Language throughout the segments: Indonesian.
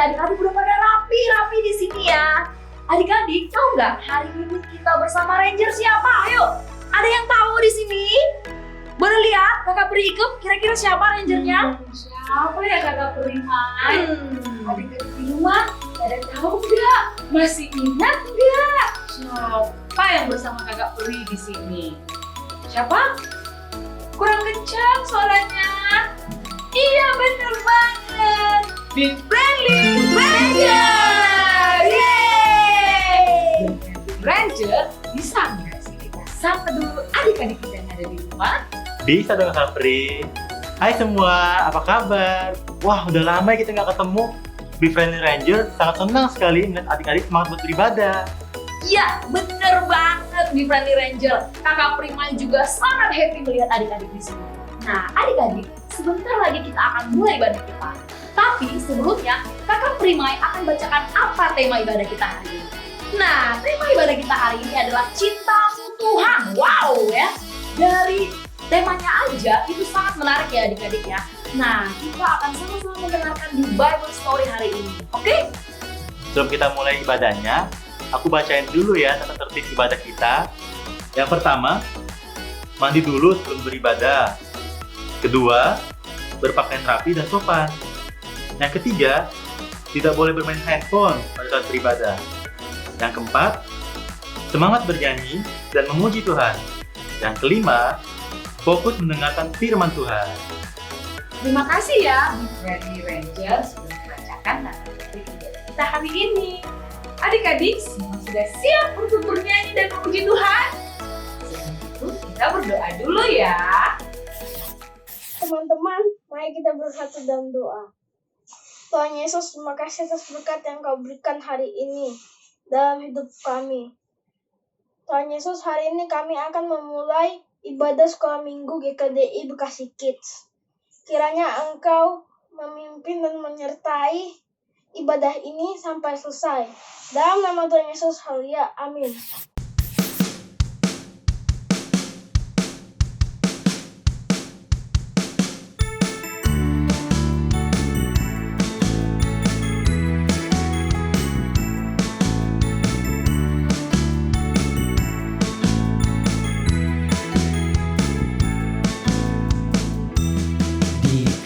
adik-adik udah pada rapi-rapi di sini ya. Adik-adik, tahu nggak hari ini kita bersama Ranger siapa? Ayo, ada yang tahu di sini? Boleh lihat kakak Pri ikut, kira-kira siapa Rangernya? Siapa ya kakak Primai? Adik-adik di rumah pada tahu nggak? Masih ingat nggak? Siapa yang bersama kakak Pri di sini? Siapa? Kurang kencang suaranya. Iya bener banget. Big Friendly Ranger. Yeay! Ranger, bisa nggak sih kita sapa dulu adik-adik kita yang ada di rumah? Bisa dong Kak Pri. Hai semua, apa kabar? Wah, udah lama ya kita nggak ketemu. Be Friendly Ranger sangat senang sekali melihat adik-adik semangat buat beribadah. Iya, bener banget di Friendly Ranger. Kakak Primai juga sangat happy melihat adik-adik di sini. Nah, adik-adik, sebentar lagi kita akan mulai ibadah kita. Tapi sebelumnya, Kakak Primai akan bacakan apa tema ibadah kita hari ini. Nah, tema ibadah kita hari ini adalah Cintamu Tuhan. Wow ya, dari temanya aja itu sangat menarik ya adik-adik ya. Nah, kita akan sama-sama mendengarkan di Bible Story hari ini. Oke? Sebelum kita mulai ibadahnya, aku bacain dulu ya tata tertib ibadah kita. Yang pertama, mandi dulu sebelum beribadah. Kedua, berpakaian rapi dan sopan. Yang ketiga, tidak boleh bermain handphone pada saat beribadah. Yang keempat, semangat bernyanyi dan memuji Tuhan. Yang kelima, fokus mendengarkan firman Tuhan. Terima kasih ya Big Friendly Ranger sudah membacakan tata tertib ibadah kita hari ini. Adik-adik semua sudah siap untuk bernyanyi dan memuji Tuhan? Sebelum itu kita berdoa dulu ya. Teman-teman, mari kita bersatu dalam doa. Tuhan Yesus, terima kasih atas berkat yang Kau berikan hari ini dalam hidup kami. Tuhan Yesus, hari ini kami akan memulai ibadah sekolah minggu GKDI Bekasi Kids. Kiranya Engkau memimpin dan menyertai ibadah ini sampai selesai. Dalam nama Tuhan Yesus, haleluya, amin.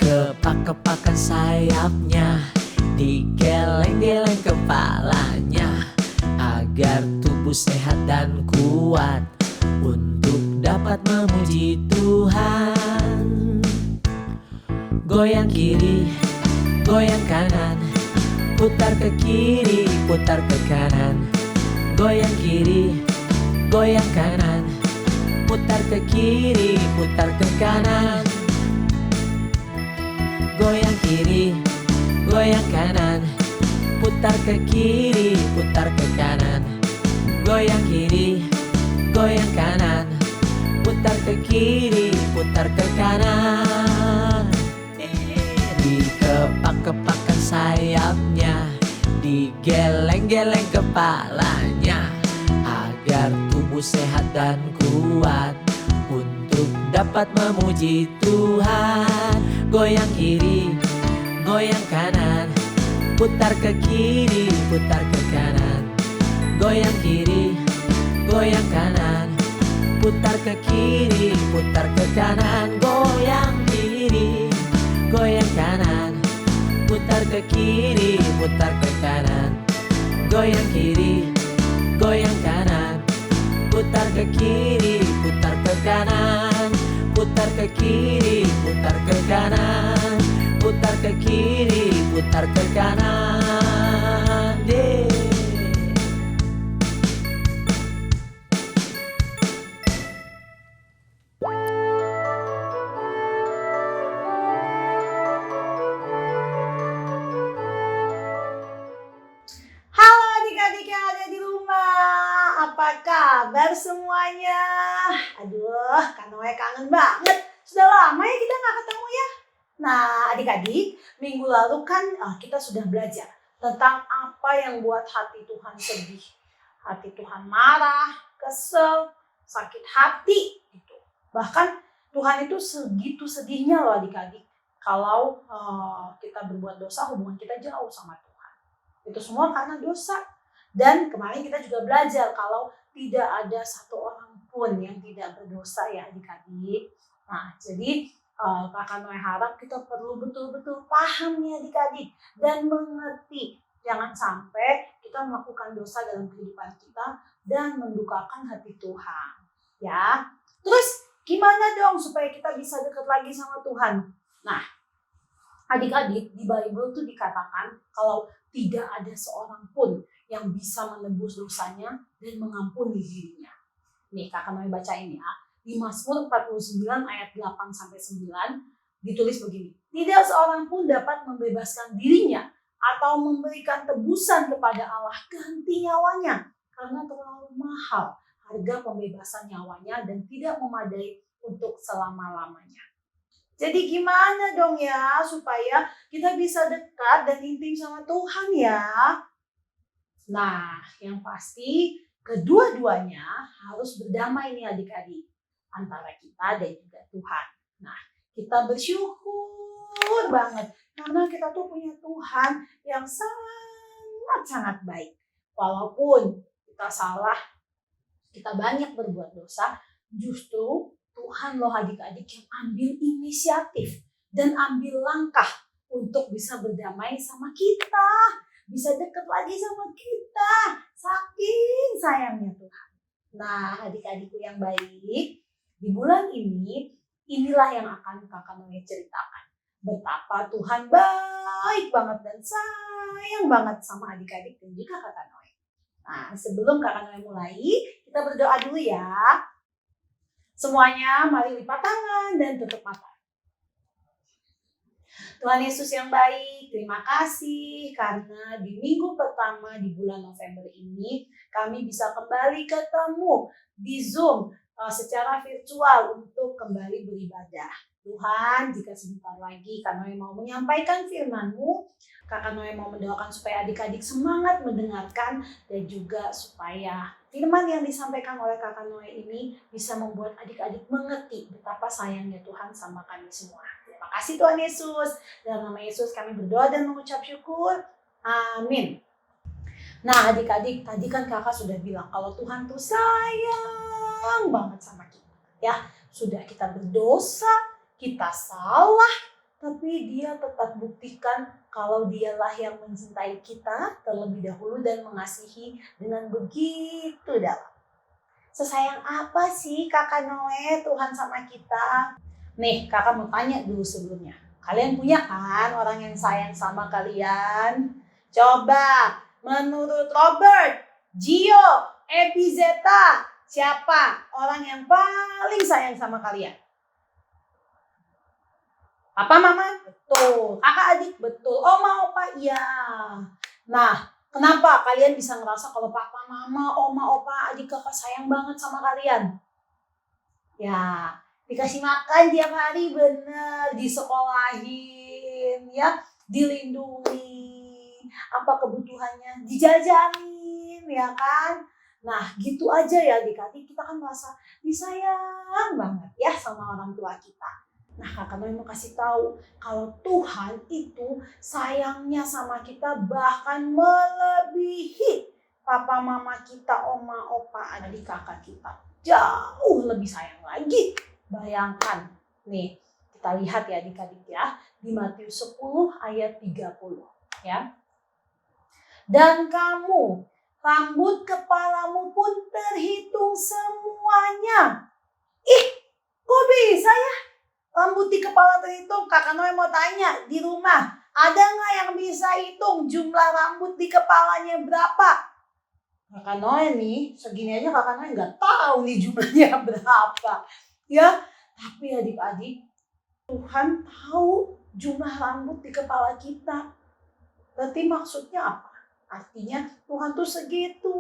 Kepak-kepakan sayapnya, digeleng-geleng kepalanya, agar tubuh sehat dan kuat untuk dapat memuji Tuhan. Goyang kiri, goyang kanan, putar ke kiri, putar ke kanan. Goyang kiri, goyang kanan, putar ke kiri, putar ke kanan. Goyang kiri, goyang kanan, putar ke kiri, putar ke kanan. Goyang kiri, goyang kanan, putar ke kiri, putar ke kanan. Dikepak-kepakan sayapnya, digeleng-geleng kepalanya, agar tubuh sehat dan kuat untuk dapat memuji Tuhan. Goyang kiri, goyang kanan, putar ke kiri, putar ke kanan. Goyang kiri, goyang kanan, putar ke kiri, putar ke kanan. Goyang kiri, goyang kanan, putar ke kiri, putar ke kanan. Goyang kiri, goyang kanan, putar ke kiri, putar ke kanan. Putar ke kiri, putar ke kanan. Putar ke kiri, putar ke kanan. Halo adik-adik yang ada di rumah, apa kabar semuanya? Aduh, Kak Noe kangen banget. Sudah lama ya kita nggak ketemu ya. Nah adik-adik, minggu lalu kan kita sudah belajar tentang apa yang buat hati Tuhan sedih. Hati Tuhan marah, kesel, sakit hati gitu. Bahkan Tuhan itu segitu sedihnya loh adik-adik. Kalau kita berbuat dosa, hubungan kita jauh sama Tuhan. Itu semua karena dosa. Dan kemarin kita juga belajar kalau tidak ada satu orang pun yang tidak berdosa ya adik-adik. Nah, jadi Kakak Noe harap kita perlu betul-betul paham nih adik-adik dan mengerti. Jangan sampai kita melakukan dosa dalam kehidupan kita dan mendukakan hati Tuhan. Ya, terus gimana dong supaya kita bisa dekat lagi sama Tuhan? Nah, adik-adik di Bible tuh dikatakan kalau tidak ada seorang pun yang bisa menebus dosanya dan mengampuni dirinya. Nih, Kakak Noe bacain ya. Di Mazmur 49 ayat 8-9 ditulis begini. Tidak seorang pun dapat membebaskan dirinya atau memberikan tebusan kepada Allah ganti nyawanya karena terlalu mahal harga pembebasan nyawanya dan tidak memadai untuk selama-lamanya. Jadi gimana dong ya supaya kita bisa dekat dan intim sama Tuhan ya? Nah, yang pasti kedua-duanya harus berdamai nih adik-adik antara kita dan juga Tuhan. Nah, kita bersyukur banget karena kita tuh punya Tuhan yang sangat-sangat baik. Walaupun kita salah, kita banyak berbuat dosa, justru Tuhan loh adik-adik yang ambil inisiatif dan ambil langkah untuk bisa berdamai sama kita, bisa dekat lagi sama kita, saking sayangnya Tuhan. Nah, adik-adikku yang baik, di bulan ini, inilah yang akan Kakak Noe ceritakan. Betapa Tuhan baik banget dan sayang banget sama adik-adik dan juga Kakak Noe. Nah, sebelum Kakak Noe mulai, kita berdoa dulu ya. Semuanya mari lipat tangan dan tutup mata. Tuhan Yesus yang baik, terima kasih karena di minggu pertama di bulan November ini kami bisa kembali ketemu di Zoom secara virtual untuk kembali beribadah. Tuhan, jika sebentar lagi Kak Noe mau menyampaikan firman-Mu, Kakak Noe mau mendoakan supaya adik-adik semangat mendengarkan dan juga supaya firman yang disampaikan oleh Kakak Noe ini bisa membuat adik-adik mengerti betapa sayangnya Tuhan sama kami semua. Terima kasih Tuhan Yesus. Dalam nama Yesus kami berdoa dan mengucap syukur. Amin. Nah adik-adik, tadi kan kakak sudah bilang kalau Tuhan tuh sayang banget sama kita. Ya, sudah kita berdosa, kita salah, tapi Dia tetap buktikan kalau Dialah yang mencintai kita terlebih dahulu dan mengasihi dengan begitu dalam. Sesayang apa sih Kakak Noe Tuhan sama kita? Nih, kakak mau tanya dulu sebelumnya. Kalian punya kan orang yang sayang sama kalian? Coba, menurut Robert, Gio, Epi, Zeta, siapa orang yang paling sayang sama kalian? Papa, mama? Betul. Kakak, adik? Betul. Oma, opa? Iya. Nah, kenapa kalian bisa ngerasa kalau papa, mama, oma, opa, adik, kakak sayang banget sama kalian? Ya, dikasih makan tiap hari bener, disekolahin, ya, dilindungi, apa kebutuhannya dijajanin, ya kan? Nah, gitu aja ya adik-adik, kita kan merasa disayang banget ya sama orang tua kita. Nah, Kakak Noe mau kasih tahu kalau Tuhan itu sayangnya sama kita bahkan melebihi papa mama kita, oma, opa, adik kakak kita. Jauh lebih sayang lagi. Bayangkan, nih kita lihat ya adik-adik ya, di Matius 10 ayat 30 ya. Dan kamu, rambut kepalamu pun terhitung semuanya. Ih, kok bisa ya? Rambut di kepala terhitung. Kakak Noe mau tanya di rumah, ada nggak yang bisa hitung jumlah rambut di kepalanya berapa? Kakak Noe nih, segini aja Kakak Noe nggak tahu nih jumlahnya berapa. Ya, tapi adik-adik, Tuhan tahu jumlah rambut di kepala kita. Berarti maksudnya apa? Artinya Tuhan tuh segitu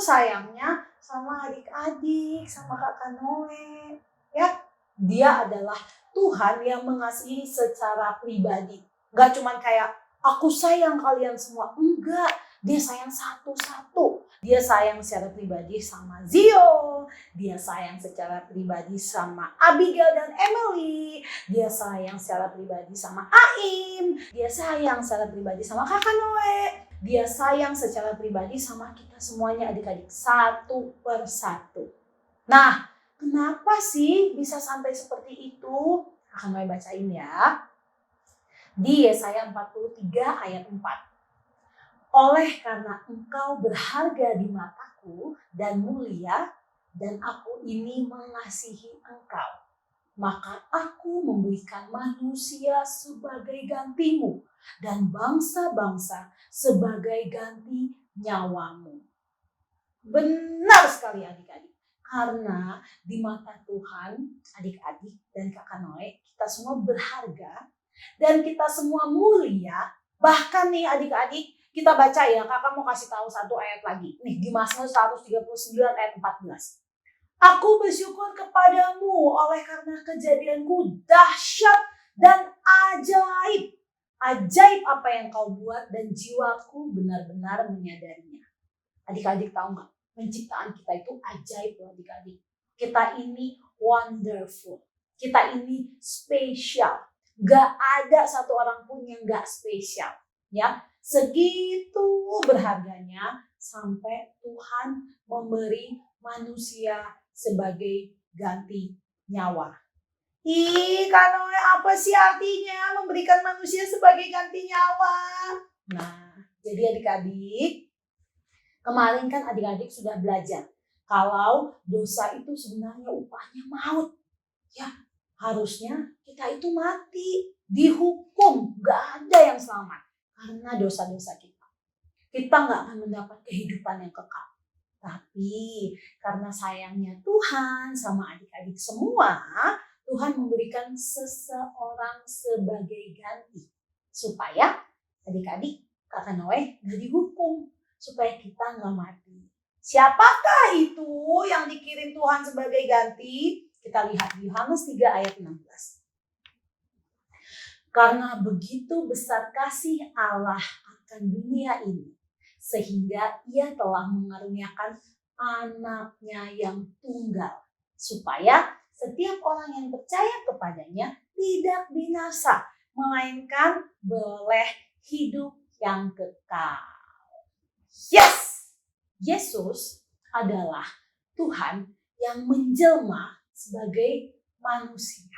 sayangnya sama adik-adik, sama Kakak Noe. Ya, Dia adalah Tuhan yang mengasihi secara pribadi. Gak cuman kayak aku sayang kalian semua. Enggak, Dia sayang satu-satu. Dia sayang secara pribadi sama Zio. Dia sayang secara pribadi sama Abigail dan Emily. Dia sayang secara pribadi sama Aim. Dia sayang secara pribadi sama Kakak Noe. Dia sayang secara pribadi sama kita semuanya adik-adik, satu persatu. Nah, kenapa sih bisa sampai seperti itu? Akan saya bacain ya. Di Yesaya 43 ayat 4. Oleh karena engkau berharga di mataku dan mulia, dan aku ini mengasihi engkau, maka aku memberikan manusia sebagai gantimu dan bangsa-bangsa sebagai ganti nyawamu. Benar sekali adik-adik. Karena di mata Tuhan, adik-adik dan kakak Noe, kita semua berharga dan kita semua mulia. Bahkan nih adik-adik, kita baca ya, kakak mau kasih tahu satu ayat lagi. Nih di Mazmur 139 ayat 14. Aku bersyukur kepadamu oleh karena kejadianku dahsyat dan ajaib. Ajaib apa yang kau buat dan jiwaku benar-benar menyadarinya. Adik-adik tahu nggak? Penciptaan kita itu ajaib loh adik-adik. Kita ini wonderful. Kita ini spesial. Gak ada satu orang pun yang gak spesial. Ya, segitu berharganya sampai Tuhan memberi manusia sebagai ganti nyawa. Ih, Kanoe, apa sih artinya memberikan manusia sebagai ganti nyawa? Nah, jadi adik-adik, kemarin kan adik-adik sudah belajar kalau dosa itu sebenarnya upahnya maut. Ya, harusnya kita itu mati, dihukum, gak ada yang selamat karena dosa-dosa kita. Kita gak akan mendapat kehidupan yang kekal. Tapi karena sayangnya Tuhan sama adik-adik semua, Tuhan memberikan seseorang sebagai ganti. Supaya adik-adik, kakak Noe gak dihukum. Supaya kita gak mati. Siapakah itu yang dikirim Tuhan sebagai ganti? Kita lihat di Yohanes 3 ayat 16. Karena begitu besar kasih Allah akan dunia ini, sehingga ia telah mengaruniakan anaknya yang tunggal, supaya setiap orang yang percaya kepadanya tidak binasa, melainkan beroleh hidup yang kekal. Yes! Yesus adalah Tuhan yang menjelma sebagai manusia.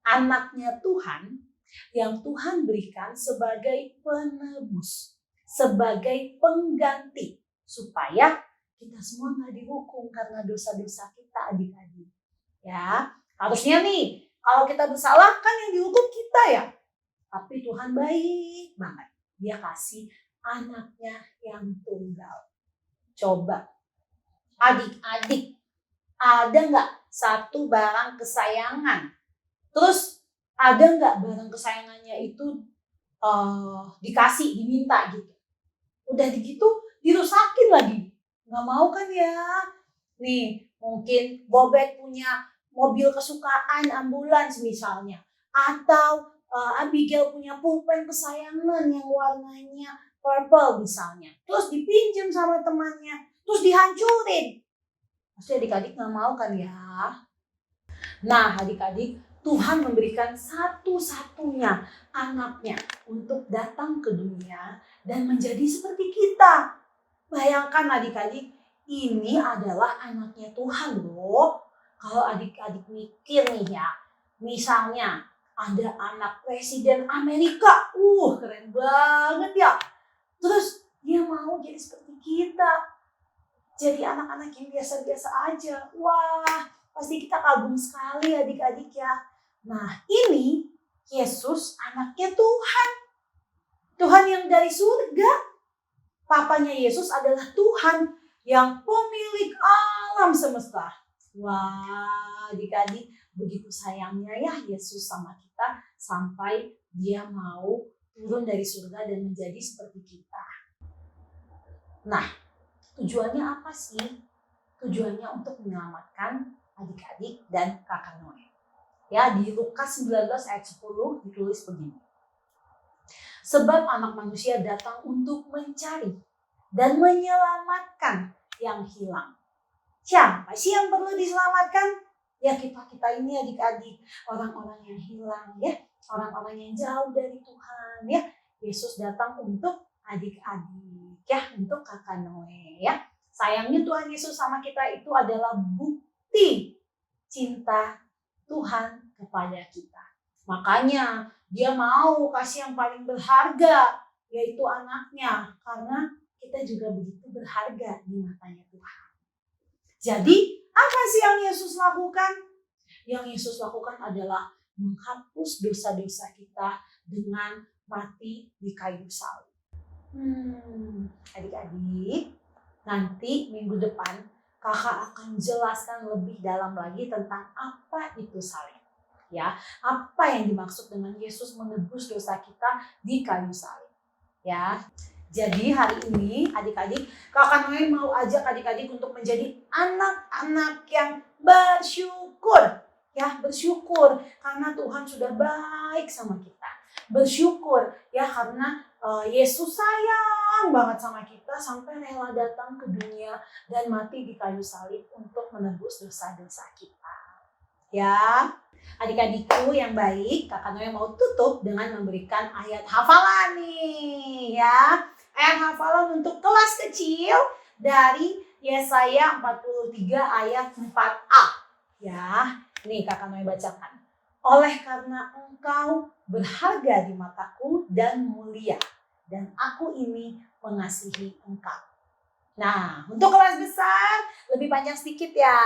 Anaknya Tuhan yang Tuhan berikan sebagai penebus, sebagai pengganti, supaya kita semua gak dihukum karena dosa-dosa kita adik-adik. Ya, harusnya nih, kalau kita bersalah kan yang dihukum kita ya. Tapi Tuhan baik banget. Dia kasih anaknya yang tunggal. Coba, adik-adik, ada nggak satu barang kesayangan? Terus ada nggak barang kesayangannya itu dikasih, diminta gitu? Udah gitu, dirusakin lagi. Nggak mau kan ya? Nih, mungkin Bobek punya mobil kesukaan ambulans misalnya. Atau Abigail punya pulpen kesayangan yang warnanya purple misalnya. Terus dipinjam sama temannya. Terus dihancurin. Pasti adik-adik gak mau kan ya? Nah adik-adik, Tuhan memberikan satu-satunya anaknya untuk datang ke dunia dan menjadi seperti kita. Bayangkan adik-adik, ini adalah anaknya Tuhan loh. Kalau adik-adik mikir nih ya, misalnya ada anak presiden Amerika, keren banget ya. Terus dia mau jadi seperti kita, jadi anak-anak yang biasa-biasa aja. Wah, pasti kita kagum sekali adik-adik ya. Nah ini Yesus anaknya Tuhan. Tuhan yang dari surga. Papanya Yesus adalah Tuhan yang pemilik alam semesta. Wah, adik-adik, begitu sayangnya ya Yesus sama kita sampai dia mau turun dari surga dan menjadi seperti kita. Nah, tujuannya apa sih? Tujuannya untuk menyelamatkan adik-adik dan kakak Noe. Ya, di Lukas 19 ayat 10 ditulis begini. Sebab anak manusia datang untuk mencari dan menyelamatkan yang hilang. Siapa sih yang perlu diselamatkan? Ya kita ini adik-adik, orang-orang yang hilang ya, orang-orang yang jauh dari Tuhan ya. Yesus datang untuk adik-adik ya untuk Kakak Noe ya. Sayangnya Tuhan Yesus sama kita itu adalah bukti cinta Tuhan kepada kita. Makanya dia mau kasih yang paling berharga, yaitu anaknya. Karena kita juga begitu berharga di matanya Tuhan. Jadi apa sih yang Yesus lakukan? Yang Yesus lakukan adalah menghapus dosa-dosa kita dengan mati di kayu salib. Adik-adik, nanti minggu depan kakak akan jelaskan lebih dalam lagi tentang apa itu salib. Ya, apa yang dimaksud dengan Yesus menebus dosa kita di kayu salib. Ya, jadi hari ini adik-adik, Kakak Noe mau ajak adik-adik untuk menjadi anak-anak yang bersyukur. Ya, bersyukur karena Tuhan sudah baik sama kita. Bersyukur ya karena Yesus sayang banget sama kita sampai rela datang ke dunia dan mati di kayu salib untuk menebus dosa-dosa kita. Ya, adik-adikku yang baik, Kakak Noe mau tutup dengan memberikan ayat hafalan nih ya. Ayat hafalan untuk kelas kecil dari Yesaya 43 ayat 4a. Ya, nih Kakak Noe bacakan. Oleh karena engkau berharga di mataku dan mulia, dan aku ini mengasihi engkau. Nah, untuk kelas besar lebih panjang sedikit ya.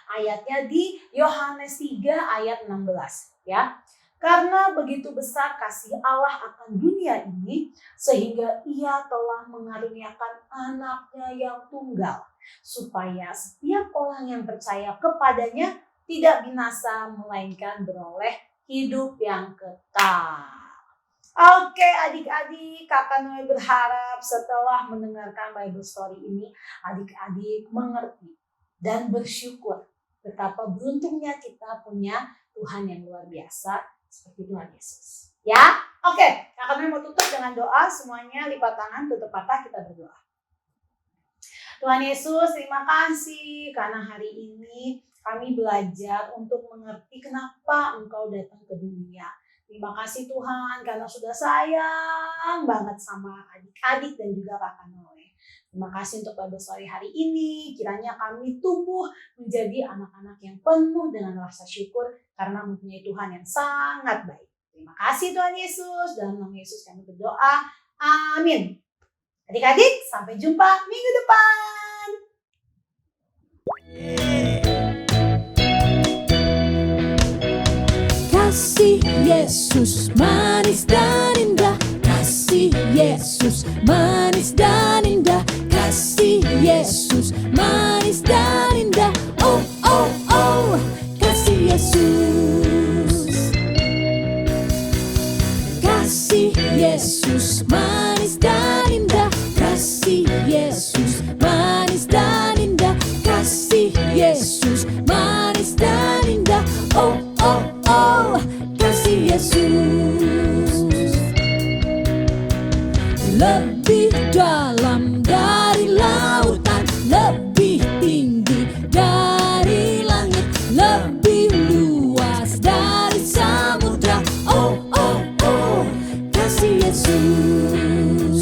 Ayatnya di Yohanes 3 ayat 16 ya. Karena begitu besar kasih Allah akan dunia ini sehingga ia telah mengaruniakan anaknya yang tunggal supaya setiap orang yang percaya kepadanya tidak binasa melainkan beroleh hidup yang kekal. Oke adik-adik, Kakak Noe berharap setelah mendengarkan Bible Story ini, adik-adik mengerti dan bersyukur betapa beruntungnya kita punya Tuhan yang luar biasa seperti Tuhan Yesus. Ya, oke, Kakak Noe mau tutup dengan doa, semuanya lipat tangan, tutup mata, kita berdoa. Tuhan Yesus, terima kasih karena hari ini kami belajar untuk mengerti kenapa Engkau datang ke dunia. Terima kasih Tuhan karena sudah sayang banget sama adik-adik dan juga Kakak Noe. Terima kasih untuk Bible Story hari ini. Kiranya kami tumbuh menjadi anak-anak yang penuh dengan rasa syukur karena mempunyai Tuhan yang sangat baik. Terima kasih Tuhan Yesus. Dalam nama Yesus kami berdoa. Amin. Adik-adik, sampai jumpa minggu depan. Kasih Yesus manis dan indah, kasih Yesus manis dan indah, kasih Yesus manis dan indah. Oh oh oh, kasih Yesus, kasih Yesus manis dan indah, kasih Yesus manis dan indah, kasih Yesus manis dan indah. Oh oh oh, kasih Yesus lebih dalam dari lautan, lebih tinggi dari langit, lebih luas dari samudra. Oh oh oh, kasih Yesus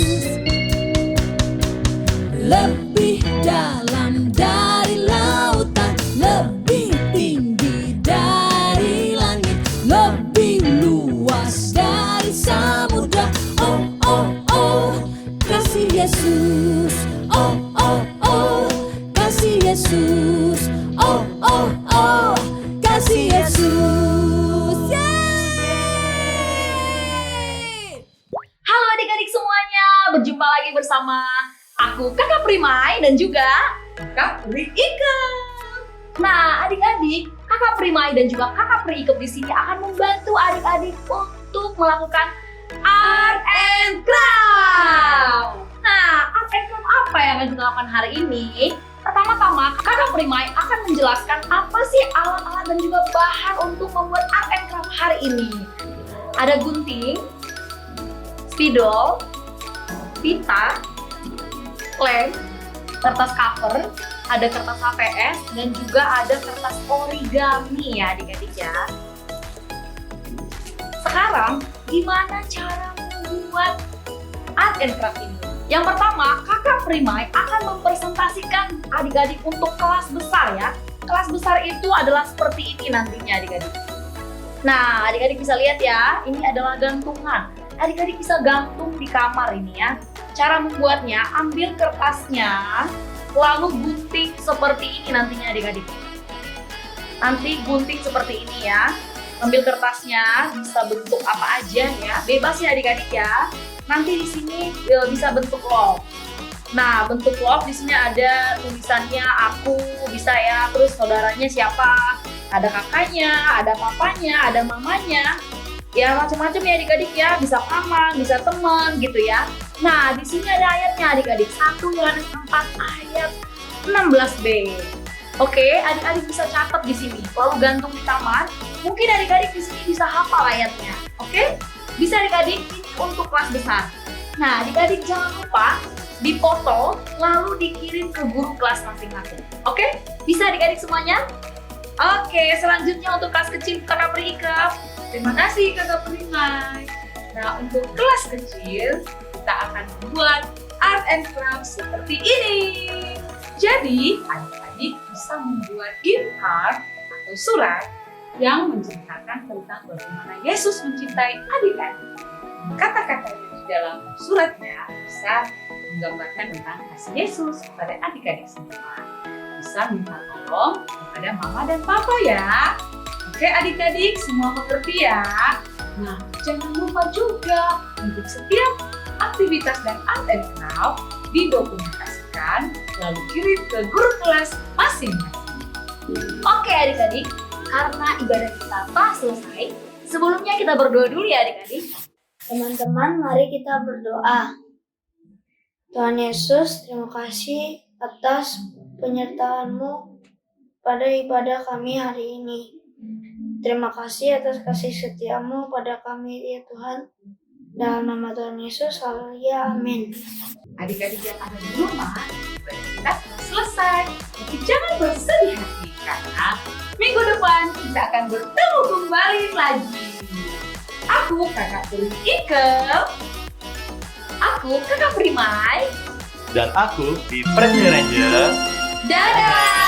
lebih dalam dari lautan, lebih tinggi dari langit, lebih luas dari samudra. Oh oh oh, kasih Yesus. Oh oh oh, kasih Yesus. Oh oh oh, kasih Yesus. Yeay! Halo adik-adik semuanya, berjumpa lagi bersama aku Kakak Primai dan juga Kak Pri Ikep. Nah, adik-adik, Kakak Primai dan juga Kakak Pri Ikep di sini akan membantu adik-adik untuk melakukan Art and Craft. Nah, Art and Craft apa yang akan kita lakukan hari ini? Pertama-tama, Kakak Primai akan menjelaskan apa sih alat-alat dan juga bahan untuk membuat Art and Craft hari ini. Ada gunting, spidol, pita, lem, kertas cover, ada kertas HPS, dan juga ada kertas origami ya adik-adik ya. Sekarang gimana cara membuat art and craft ini. Yang pertama, Kakak Primai akan mempresentasikan adik-adik untuk kelas besar ya. Kelas besar itu adalah seperti ini nantinya adik-adik. Nah, adik-adik bisa lihat ya, ini adalah gantungan. Adik-adik bisa gantung di kamar ini ya. Cara membuatnya, ambil kertasnya, lalu gunting seperti ini nantinya adik-adik. Nanti gunting seperti ini ya. Ambil kertasnya, bisa bentuk apa aja ya. Bebas ya adik-adik ya. Nanti di sini bisa bentuk love. Nah, bentuk love di sini ada tulisannya aku, bisa ya. Terus saudaranya siapa? Ada kakaknya, ada papanya, ada mamanya. Ya macam-macam ya adik-adik ya. Bisa paman, bisa teman gitu ya. Nah, di sini ada ayatnya adik-adik. 1 Yohanes 4 ayat 16b. Oke, adik-adik bisa catat di sini. Lalu gantung di kamar. Mungkin adik-adik di sini bisa hafal ayatnya. Oke? Bisa adik-adik ini untuk kelas besar. Nah, adik-adik jangan lupa dipoto lalu dikirim ke guru kelas masing-masing. Oke? Bisa adik-adik semuanya? Oke, selanjutnya untuk kelas kecil Kakak Pri Ikaf. Terima kasih Kakak Primai. Nah, untuk kelas kecil, kita akan membuat art and craft seperti ini. Jadi, adik-adik bisa membuat gift card atau surat yang menceritakan tentang bagaimana Yesus mencintai adik-adik. Kata-katanya di dalam suratnya bisa menggambarkan tentang kasih Yesus kepada adik-adik semua. Bisa minta tolong kepada mama dan papa ya. Oke adik-adik, semua mengerti ya? Nah, jangan lupa juga untuk setiap aktivitas dan art and craft didokumentasikan lalu kirim ke guru kelas masing-masing. Oke adik-adik, karena ibadah kita telah selesai, sebelumnya kita berdoa dulu ya adik-adik. Teman-teman, mari kita berdoa. Tuhan Yesus, terima kasih atas penyertaan-Mu pada ibadah kami hari ini. Terima kasih atas kasih setia-Mu pada kami ya Tuhan. Dalam nama Tuhan Yesus, haleluya, amin. Adik-adik yang ada di rumah, ibadah kita telah selesai. Tapi jangan bersedih hati karena minggu depan kita akan bertemu kembali lagi. Aku Kakak Pri Ikaf. Aku Kakak Primai. Dan aku di Friendly Ranger. Dadah!